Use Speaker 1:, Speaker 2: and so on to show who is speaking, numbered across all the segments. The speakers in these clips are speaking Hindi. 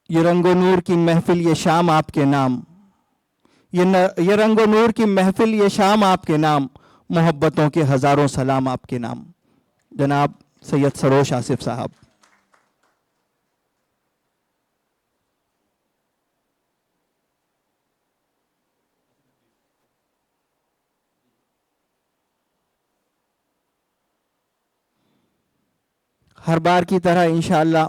Speaker 1: ये रंगो नूर की महफिल ये शाम आपके नाम, ये रंगो नूर की महफिल ये शाम आपके नाम, मोहब्बतों के हजारों सलाम आपके नाम। जनाब सैयद सरोश आसिफ साहब। हर बार की तरह इंशाअल्लाह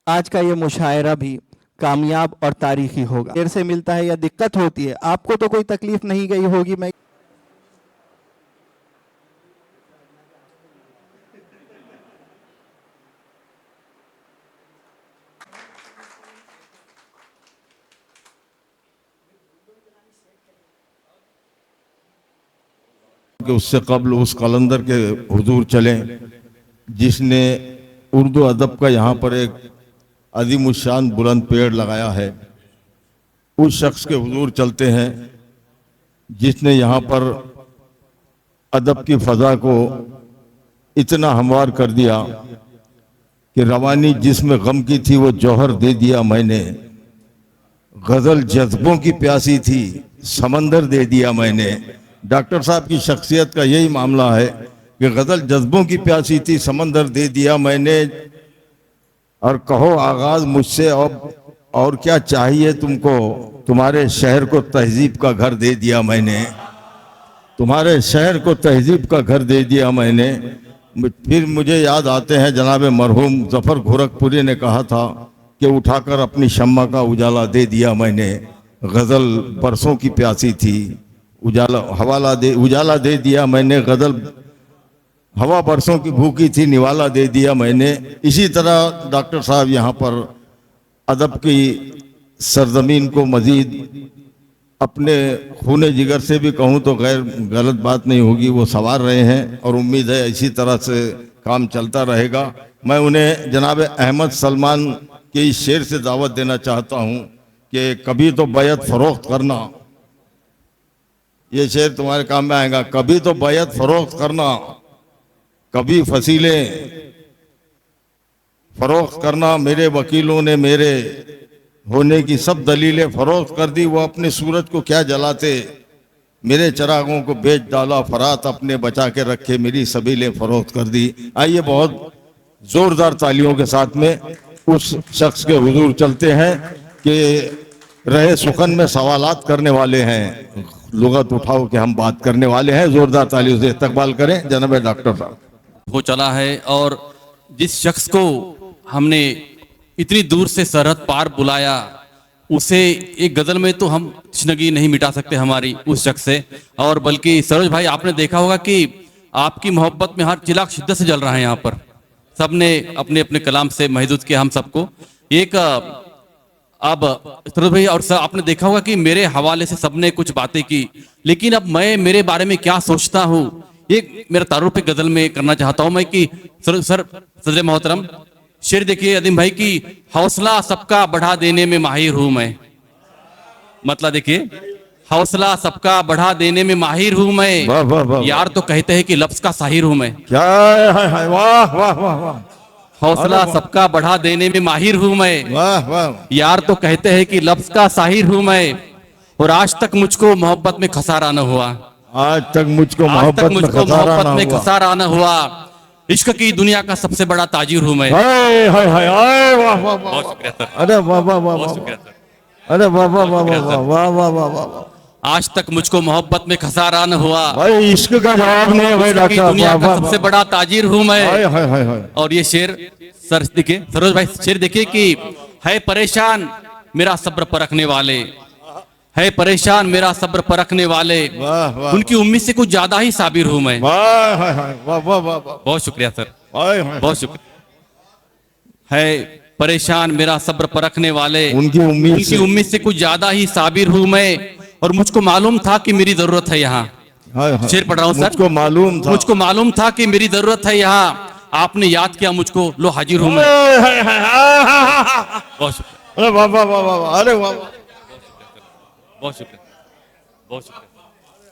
Speaker 1: आज का ये मुशायरा भी कामयाब और तारीखी होगा। देर से मिलता है या दिक्कत होती है, आपको तो कोई तकलीफ नहीं गई होगी। मैं
Speaker 2: कि उससे कबल उस कलंदर के हुजूर चलें जिसने उर्दू अदब का यहाँ पर एक अजीमुशान बुलंद पेड़ लगाया है। उस शख्स के हुजूर चलते हैं जिसने यहाँ पर अदब की फ़ज़ा को इतना हमवार कर दिया कि रवानी जिसमें गम की थी वो जौहर दे दिया मैंने, गज़ल जज्बों की प्यासी थी समंदर दे दिया मैंने। डॉक्टर साहब की शख्सियत का यही मामला है कि गज़ल जज्बों की प्यासी थी समंदर दे दिया मैंने, और कहो आगाज मुझसे और क्या चाहिए तुमको, तुम्हारे शहर को तहजीब का घर दे दिया मैंने, तुम्हारे शहर को तहजीब का घर दे दिया मैंने। फिर मुझे याद आते हैं जनाब मरहूम ज़फ़र गोरखपुरी ने कहा था कि उठाकर अपनी शम्मा का उजाला दे दिया मैंने, गज़ल बरसों की प्यासी थी उजाला दे दिया मैंने, गज़ल हवा बरसों की भूखी थी निवाला दे दिया मैंने। इसी तरह डॉक्टर साहब यहाँ पर अदब की सरजमीन को मज़ीद अपने खूने जिगर से भी कहूँ तो गैर गलत बात नहीं होगी, वो संवार रहे हैं और उम्मीद है इसी तरह से काम चलता रहेगा। मैं उन्हें जनाब अहमद सलमान के इस शेर से दावत देना चाहता हूँ कि कभी तो बैत फ़रोख्त करना, ये शेर तुम्हारे काम में आएगा। कभी तो बैत फ़रोख्त करना, कभी फसीलें फ़रोख्त करना, मेरे वकीलों ने मेरे होने की सब दलीलें फ़रोख्त कर दी, वो अपने सूरज को क्या जलाते, मेरे चरागों को बेच डाला फरात, अपने बचा के रखे मेरी सबीलें फ़रोख्त कर दी। आइए बहुत ज़ोरदार तालियों के साथ में उस शख्स के हुजूर चलते हैं कि रहे सुखन में सवालात करने वाले हैं, लुगत उठाओ कि हम बात करने वाले हैं। ज़ोरदार तालियों से इस्तकबाल करें जनाब डॉक्टर साहब।
Speaker 3: हो चला है और जिस शख्स को हमने इतनी दूर से सरहद पार बुलाया, उसे एक गजल में तो हम तशनगी नहीं मिटा सकते हमारी उस शख्स से। और बल्कि सरोज भाई आपने देखा होगा कि आपकी मोहब्बत में हर चिराग शिद्दत से जल रहा है। यहाँ पर सबने अपने अपने कलाम से महदूद किया हम सबको एक। अब सरोज भाई और सर आपने देखा होगा कि मेरे हवाले से सबने कुछ बातें की, लेकिन अब मैं मेरे बारे में क्या सोचता हूँ ये मेरा तारुफ पे गजल में करना चाहता हूँ मैं कि सदर मोहतरम शेर देखिए अदीम भाई की, हौसला सबका बढ़ा देने में माहिर हूं मैं। मतलब देखिए, हौसला सबका बढ़ा देने में माहिर हूं मैं,
Speaker 2: वाह वाह वाह,
Speaker 3: यार तो कहते हैं कि लफ्ज का साहिर हूं मैं।
Speaker 2: क्या है, वाह वाह वाह वाह,
Speaker 3: हौसला सबका बढ़ा देने में माहिर हूं मैं,
Speaker 2: वाह वाह,
Speaker 3: यार तो कहते हैं कि लफ्ज का साहिर हूं मैं, और आज तक मुझको मोहब्बत में खसारा न हुआ,
Speaker 2: आज तक मुझको मोहब्बत में
Speaker 3: खसारा न हुआ, इश्क की दुनिया का सबसे बड़ा ताजिर हूं मैं।
Speaker 2: हाय हाय हाय हाय, वाह वाह वाह,
Speaker 3: बहुत शुक्रिया सर,
Speaker 2: अरे वाह वाह वाह
Speaker 3: बहुत
Speaker 2: वाह,
Speaker 3: शुक्रिया सर।
Speaker 2: अरे वाह वाह वाह वाह वाह वाह वाह वाह,
Speaker 3: आज तक मुझको मोहब्बत में खसारा न हुआ,
Speaker 2: भाई इश्क का जवाब नहीं है भाई डॉक्टर साहब,
Speaker 3: दुनिया का सबसे बड़ा ताजिर हूं मैं।
Speaker 2: हाय हाय हाय हाय।
Speaker 3: और ये शेर सर देखिए सरोज भाई, शेर देखिए कि है परेशान मेरा सब्र परखने वाले, है परेशान मेरा सब्र परखने वाले,
Speaker 2: वाह वाह,
Speaker 3: उनकी उम्मीद से कुछ ज्यादा ही साबिर हूं मैं।
Speaker 2: वाह हाय हाय, वाह वाह वाह वाह,
Speaker 3: बहुत शुक्रिया सर,
Speaker 2: हाय हाय,
Speaker 3: बहुत शुक्रिया। है परेशान मेरा सब्र परखने वाले,
Speaker 2: उनकी
Speaker 3: उम्मीद से कुछ ज्यादा ही साबिर हूं मैं, और मुझको मालूम था कि मेरी जरूरत है यहाँ। शेर पढ़ रहा हूँ सर, मुझको मालूम था कि मेरी जरूरत है यहाँ, आपने याद किया मुझको, लो हाजिर हूं मैं। बहुत शुक्रिया,
Speaker 2: अरे वाह वाह वाह वाह, अरे वाह,
Speaker 3: बहुत शुक्रिया, बहुत शुक्रिया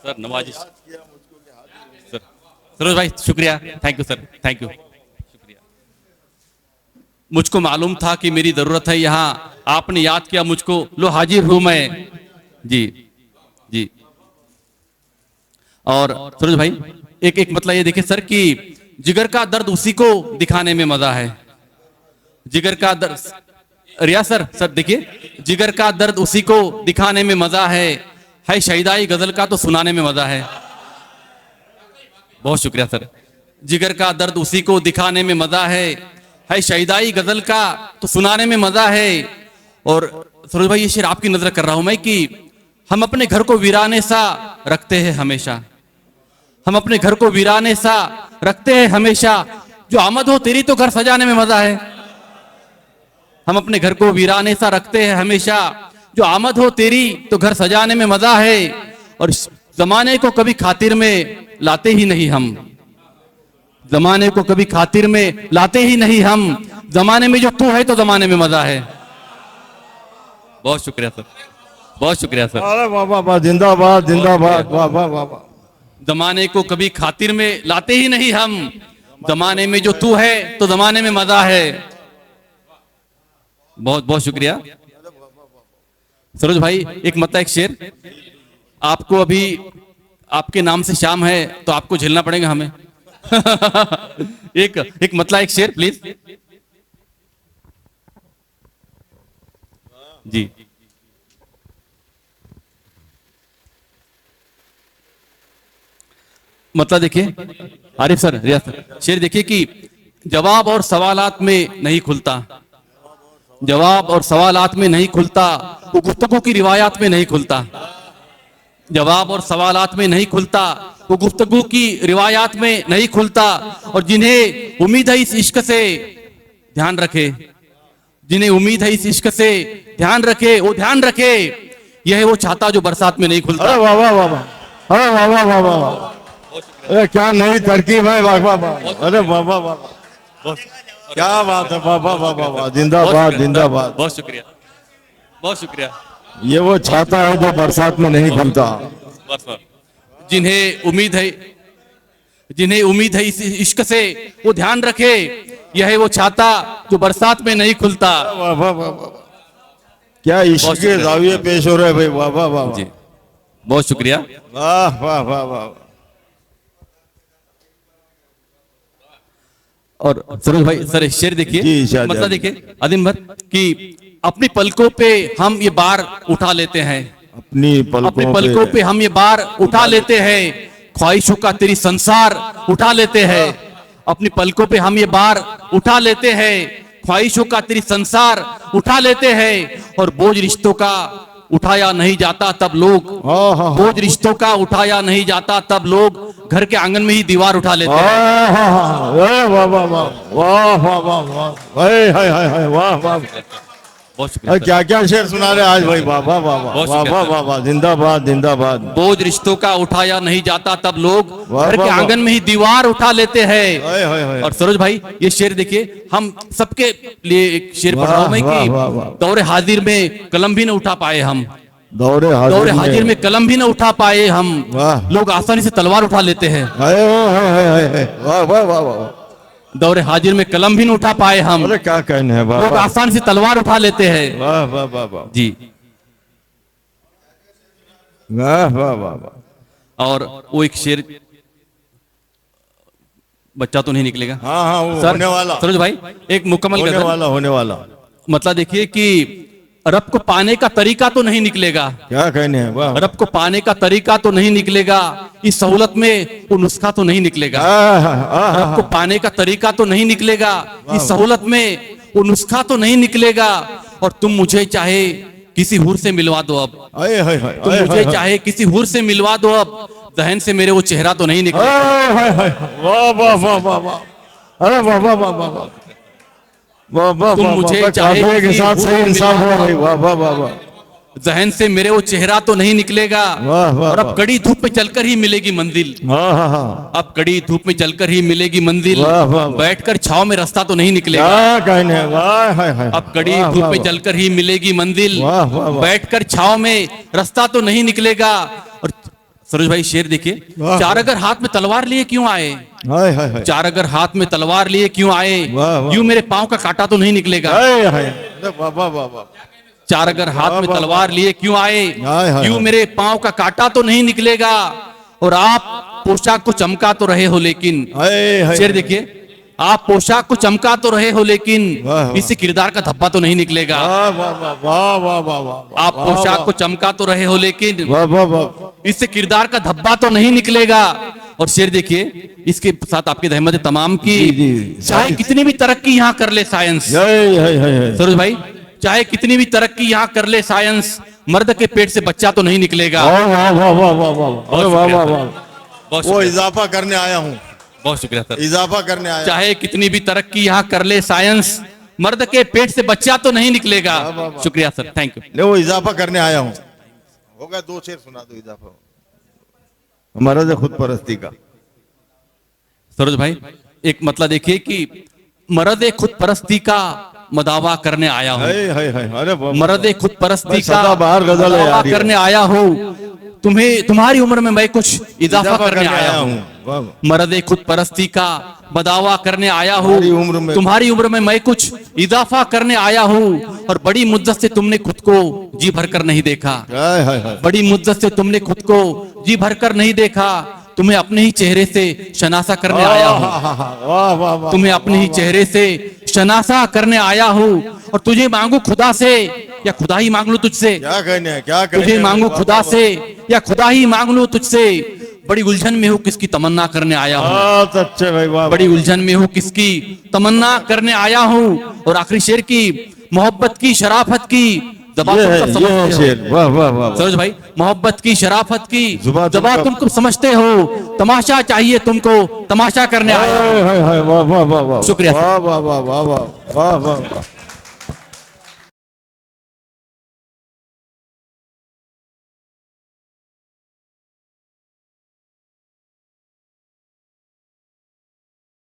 Speaker 3: सर, नवाजिश सर, सरोज भाई शुक्रिया, thank you sir, thank you, शुक्रिया। मुझको मालूम था कि मेरी जरूरत है यहाँ, आपने याद किया मुझको, लो हाजिर हूं मैं। जी जी। और सूरज भाई एक एक मतलब ये देखिए सर कि जिगर का दर्द उसी को दिखाने में मजा है। जिगर का दर्द, रिया सर देखिए, जिगर का दर्द उसी को दिखाने में मजा है शहीदाई गजल का तो सुनाने में मजा है। बहुत शुक्रिया सर। जिगर का दर्द उसी को दिखाने में मजा है शहीदाई गजल का तो सुनाने में मजा है। और सूरज भाई ये शेर आपकी नजर कर रहा हूं मैं कि हम अपने घर को वीराने सा रखते हैं हमेशा, हम अपने घर को वीराने सा रखते हैं हमेशा, जो आमद हो तेरी तो घर सजाने में मजा है। हम अपने घर को वीराने सा रखते हैं हमेशा, जो आमद हो तेरी तो घर सजाने में मजा है। और इस जमाने को कभी खातिर में लाते ही नहीं हम, जमाने को कभी खातिर में लाते ही नहीं हम, जमाने में जो तू है तो जमाने में मजा है। बहुत शुक्रिया सर, बहुत शुक्रिया सर।
Speaker 2: अरे वाह वाह वाह, जिंदाबाद जिंदाबाद, वाह वाह वाह वाह।
Speaker 3: जमाने को कभी खातिर में लाते ही नहीं हम, जमाने में जो तू है तो जमाने में मजा है। बहुत बहुत शुक्रिया सरोज भाई। एक मतलब एक शेर आपको, अभी आपके नाम से शाम है तो आपको झेलना पड़ेगा हमें। एक मतलब एक शेर प्लीज जी। मतलब देखिए आरिफ सर, रिया सर, शेर देखिए कि जवाब और सवालात में नहीं खुलता, जवाब और सवालात में नहीं खुलता, वो गुफ्तगू की रिवायात में नहीं खुलता। जवाब और सवालात में नहीं खुलता, वो गुफ्तगू की रिवायात में नहीं खुलता। और जिन्हें उम्मीद है इस इश्क से ध्यान रखे, जिन्हें उम्मीद है इस इश्क से ध्यान रखे, वो ध्यान रखे, यह है वो छाता जो बरसात में नहीं खुलता।
Speaker 2: अरे वाह वाह वाह वाह, अरे वाह वाह वाह वाह, अरे क्या नई तरकीब है, वाह वाह वाह, अरे वाह वाह वाह, क्या बात है, वाह वाह वाह वाह वाह, जिंदाबाद जिंदाबाद।
Speaker 3: बहुत शुक्रिया, बहुत शुक्रिया।
Speaker 2: ये वो छाता है जो बरसात में नहीं खुलता।
Speaker 3: जिन्हें उम्मीद है, जिन्हें उम्मीद है इस इश्क से वो ध्यान रखे, यह है वो छाता जो बरसात में नहीं खुलता।
Speaker 2: वाह वाह वाह वाह, क्या इश्क के जाविये पेश हो रहे हैं भाई, वाह वाह वाह
Speaker 3: जी। बहुत शुक्रिया,
Speaker 2: वाह वाह वाह वाह।
Speaker 3: और सरोज भाई सर शेर देखिए,
Speaker 2: जी, शायद
Speaker 3: मतलब देखिए आदिम भर कि अपनी पलकों पे हम ये बार उठा लेते हैं,
Speaker 2: अपनी
Speaker 3: पलकों पे हम ये बार उठा लेते हैं, ख्वाहिशों का तेरी संसार उठा लेते हैं। अपनी पलकों पे हम ये बार उठा लेते हैं, ख्वाहिशों का तेरी संसार उठा लेते हैं। और बोझ रिश्तों का उठाया नहीं जाता तब लोग, बोझ रिश्तों का उठाया नहीं जाता तब लोग घर के आंगन में ही दीवार उठा लेते हैं।
Speaker 2: वाह वाह वाह वाह वाह वाह वाह, वाह वाह।
Speaker 3: बहुत शुक्रिया।
Speaker 2: क्या क्या शेर सुना रहे आज भाई, वाह वाह वाह वाह वाह वाह वाह, जिंदाबाद जिंदाबाद।
Speaker 3: बोझ रिश्तों का उठाया नहीं जाता तब लोग घर के आंगन में ही दीवार उठा लेते हैं। और सरोज भाई ये शेर देखिए, हम सबके लिए एक शेर पढ़ रहा हूं मैं कि दौरे हाजिर में कलम भी न उठा पाए हम, दौरे हाजिर में कलम भी न उठा पाए हम, लोग आसानी से तलवार उठा लेते हैं।
Speaker 2: वाह वाह वाह वाह,
Speaker 3: दौरे हाजिर में कलम भी न उठा पाए हम,
Speaker 2: अरे क्या कहने हैं,
Speaker 3: लोग आसानी से तलवार उठा लेते हैं।
Speaker 2: वाह वाह वाह वाह
Speaker 3: जी।
Speaker 2: वाह वाह वाह वाह।
Speaker 3: और वो एक शेर, बच्चा तो नहीं निकलेगा।
Speaker 2: हाँ हाँ, वो
Speaker 3: सर,
Speaker 2: होने वाला,
Speaker 3: सरोज भाई एक मुकम्मल
Speaker 2: होने वाला, होने वाला।
Speaker 3: मतलब देखिए कि रब को पाने का तरीका तो नहीं निकलेगा,
Speaker 2: क्या कहने हैं, वाह।
Speaker 3: रब को पाने का तरीका तो नहीं निकलेगा, इस सहूलत में वो नुस्खा तो नहीं निकलेगा। रब को पाने का तरीका तो नहीं निकलेगा, इस सहूलत में वो नुस्खा तो नहीं निकलेगा। और तुम मुझे चाहे किसी हुर से मिलवा दो अब, तुम मुझे चाहे किसी हुर से मिलवा दो अब, जहन से मेरे वो चेहरा तो नहीं निकलेगा।
Speaker 2: वाह वाह वाह वाह वाह, अरे वाह वाह वाह वाह वाह,
Speaker 3: तुम मुझे चाहे
Speaker 2: के साथ सही इंसान हो भाई, वाह वाह वाह वाह,
Speaker 3: जहन से मेरे वो चेहरा तो नहीं निकलेगा। और अब कड़ी धूप में चलकर ही मिलेगी मंजिल, अब कड़ी धूप में चलकर ही मिलेगी मंजिल, बैठकर छाव में रास्ता तो नहीं निकलेगा। अब कड़ी धूप में चलकर ही मिलेगी मंजिल, बैठकर छाव में रास्ता तो नहीं निकलेगा। और सरोज भाई शेर देखिए, चार अगर हाथ में तलवार लिए क्यों आए, चार अगर हाथ में तलवार लिए क्यों आए, यूं मेरे पांव का कांटा तो नहीं निकलेगा। चार अगर हाथ में तलवार लिए क्यों आए,
Speaker 2: हाय, हाय,
Speaker 3: क्यों
Speaker 2: हाय।
Speaker 3: मेरे पांव का कांटा तो नहीं निकलेगा। और आप पोशाक को चमका तो रहे हो लेकिन,
Speaker 2: हाय, हाय।
Speaker 3: शेर देखिए, आप पोशाक को चमका तो रहे हो लेकिन
Speaker 2: वाह, वाह।
Speaker 3: इससे किरदार का धब्बा तो नहीं निकलेगा।
Speaker 2: वाह वाह वाह वाह वाह वाह वाह।
Speaker 3: आप पोशाक को चमका तो रहे हो लेकिन
Speaker 2: वाह वाह वाह।
Speaker 3: इससे किरदार का धब्बा तो नहीं निकलेगा। और शेर देखिए, इसके साथ आपकी रहमत तमाम की,
Speaker 2: जी, जी।
Speaker 3: चाहे कितनी भी तरक्की यहाँ कर ले साइंस,
Speaker 2: जय जय जय।
Speaker 3: सरोज भाई, चाहे कितनी भी तरक्की यहाँ कर ले साइंस, मर्द के पेट से बच्चा तो नहीं निकलेगा।
Speaker 2: वाह वाह वाह वाह वाह वाह। अरे वाह वाह वाह।
Speaker 3: बहुत
Speaker 2: वो
Speaker 3: शुक्रिया,
Speaker 2: इजाफा करने आया हूँ,
Speaker 3: बहुत शुक्रिया सर।
Speaker 2: इजाफा करने आया।
Speaker 3: चाहे कितनी भी तरक्की यहाँ कर ले साइंस, मर्द के पेट से बच्चा तो नहीं निकलेगा। शुक्रिया सर, थैंक यू।
Speaker 2: ले वो इजाफा करने आया हूँ। होगा दो शेर सुना दो इजाफा। हमारा जो खुद परस्ती का।
Speaker 3: सरोज भाई, एक मतलब देखिए कि मर्द खुद परस्ती का मदावा करने आया हूँ,
Speaker 2: हाय हाय हाय। अरे वाह।
Speaker 3: मर्द खुद परस्ती
Speaker 2: भाई,
Speaker 3: का
Speaker 2: सदाबहार गजल है
Speaker 3: मदावा
Speaker 2: यार ये।
Speaker 3: करने आया हूँ। तुम्हें तुम्हारी उम्र में मैं कुछ इजाफा करने आया हूँ।
Speaker 2: वाह वाह।
Speaker 3: मर्द खुद परस्ती का बदावा करने आया हूँ,
Speaker 2: तुम्हारी उम्र में-
Speaker 3: तुम्हारी उम्र में मैं कुछ इजाफा करने आया हूँ। और बड़ी मुद्दत से तुमने खुद को जी भर कर नहीं देखा,
Speaker 2: हाय हाय हाय।
Speaker 3: बड़ी मुद्दत से तुमने खुद को जी भर कर नहीं देखा। तुम्हें अपने ही चेहरे से शनासा करने आया हूँ,
Speaker 2: वाह वाह वाह।
Speaker 3: तुम्हें अपने ही चेहरे से शनासा करने आया हूँ। और तुझे मांगू खुदा से या खुदा ही मांग लूं तुझसे,
Speaker 2: क्या कहने हैं, क्या कहने
Speaker 3: तुझे
Speaker 2: हैं?
Speaker 3: मांगू खुदा से या खुदा ही मांग लूं तुझसे। बड़ी उलझन में हूँ किसकी तमन्ना करने आया हूँ,
Speaker 2: बहुत अच्छे भाई, वाह।
Speaker 3: बड़ी उलझन में हूँ किसकी तमन्ना करने आया हूँ। और आखिरी शेर की मोहब्बत की शराफत की दबा
Speaker 2: ये
Speaker 3: तुम
Speaker 2: है,
Speaker 3: सब
Speaker 2: ये
Speaker 3: समझते
Speaker 2: है
Speaker 3: हो।
Speaker 2: शेर। वाह वाह वाह वाह।
Speaker 3: सरोज भाई, मोहब्बत की शराफत की
Speaker 2: जुबान
Speaker 3: दबा
Speaker 2: तुमको-
Speaker 3: तुम कब समझते हो। तमाशा चाहिए तुमको, तमाशा करने आया हूं।
Speaker 2: हाय हाय हाय। वाह वाह वाह वाह।
Speaker 3: शुक्रिया सर।
Speaker 2: वाह वाह वाह वाह वाह वाह वाह।